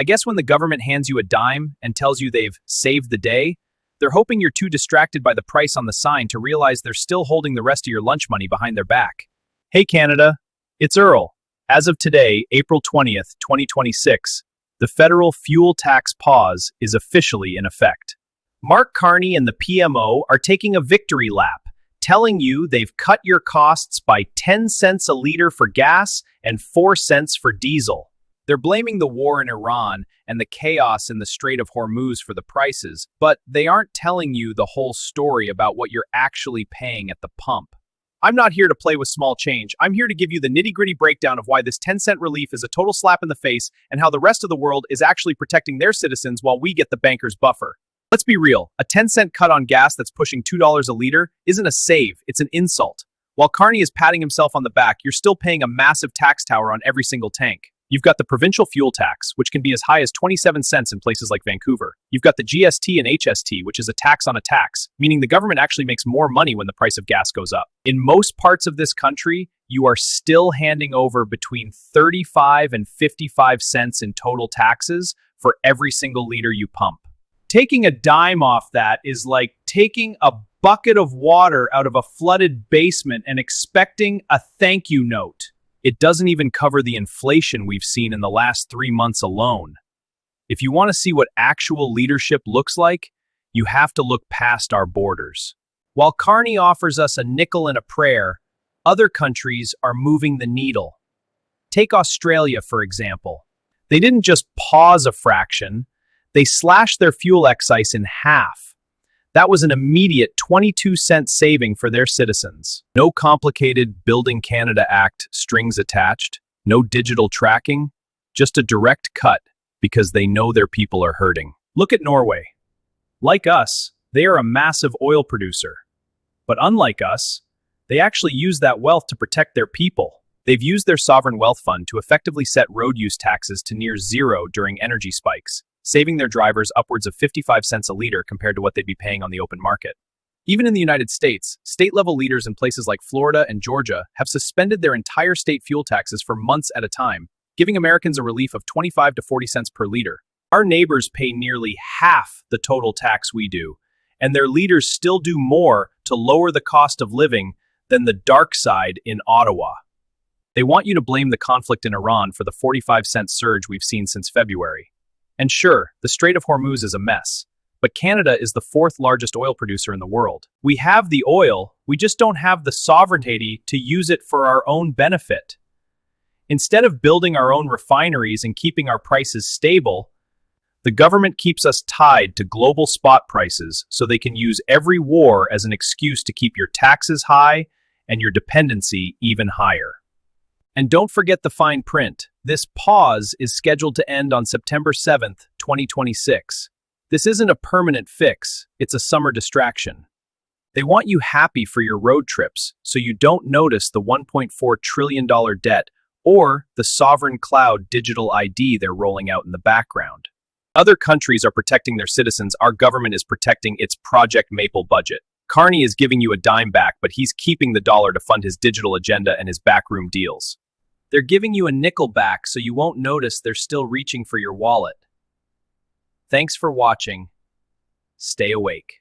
I guess when the government hands you a dime and tells you they've saved the day, they're hoping you're too distracted by the price on the sign to realize they're still holding the rest of your lunch money behind their back. Hey Canada, it's Earl. As of today, April 20th, 2026, the federal fuel tax pause is officially in effect. Mark Carney and the PMO are taking a victory lap, telling you they've cut your costs by 10 cents a liter for gas and 4 cents for diesel. They're blaming the war in Iran and the chaos in the Strait of Hormuz for the prices, but they aren't telling you the whole story about what you're actually paying at the pump. I'm not here to play with small change. I'm here to give you the nitty-gritty breakdown of why this 10-cent relief is a total slap in the face and how the rest of the world is actually protecting their citizens while we get the banker's buffer. Let's be real, a 10-cent cut on gas that's pushing $2 a liter isn't a save, it's an insult. While Carney is patting himself on the back, you're still paying a massive tax tower on every single tank. You've got the provincial fuel tax, which can be as high as 27 cents in places like Vancouver. You've got the GST and HST, which is a tax on a tax, meaning the government actually makes more money when the price of gas goes up. In most parts of this country, you are still handing over between 35 and 55 cents in total taxes for every single liter you pump. Taking a dime off that is like taking a bucket of water out of a flooded basement and expecting a thank you note. It doesn't even cover the inflation we've seen in the last 3 months alone. If you want to see what actual leadership looks like, you have to look past our borders. While Carney offers us a nickel and a prayer, other countries are moving the needle. Take Australia, for example. They didn't just pause a fraction, they slashed their fuel excise in half. That was an immediate 22-cent saving for their citizens. No complicated Building Canada Act strings attached, no digital tracking, just a direct cut because they know their people are hurting. Look at Norway. Like us, they are a massive oil producer. But unlike us, they actually use that wealth to protect their people. They've used their sovereign wealth fund to effectively set road use taxes to near zero during energy spikes, saving their drivers upwards of 55 cents a liter compared to what they'd be paying on the open market. Even in the United States, state-level leaders in places like Florida and Georgia have suspended their entire state fuel taxes for months at a time, giving Americans a relief of 25 to 40 cents per liter. Our neighbors pay nearly half the total tax we do, and their leaders still do more to lower the cost of living than the dark side in Ottawa. They want you to blame the conflict in Iran for the 45-cent surge we've seen since February. And sure, the Strait of Hormuz is a mess, but Canada is the 4th largest oil producer in the world. We have the oil, we just don't have the sovereignty to use it for our own benefit. Instead of building our own refineries and keeping our prices stable, the government keeps us tied to global spot prices so they can use every war as an excuse to keep your taxes high and your dependency even higher. And don't forget the fine print. This pause is scheduled to end on September 7th, 2026. This isn't a permanent fix, it's a summer distraction. They want you happy for your road trips so you don't notice the $1.4 trillion debt or the sovereign cloud digital ID they're rolling out in the background. Other countries are protecting their citizens, our government is protecting its Project Maple budget. Carney is giving you a dime back, but he's keeping the dollar to fund his digital agenda and his backroom deals. They're giving you a nickel back so you won't notice they're still reaching for your wallet. Thanks for watching. Stay awake.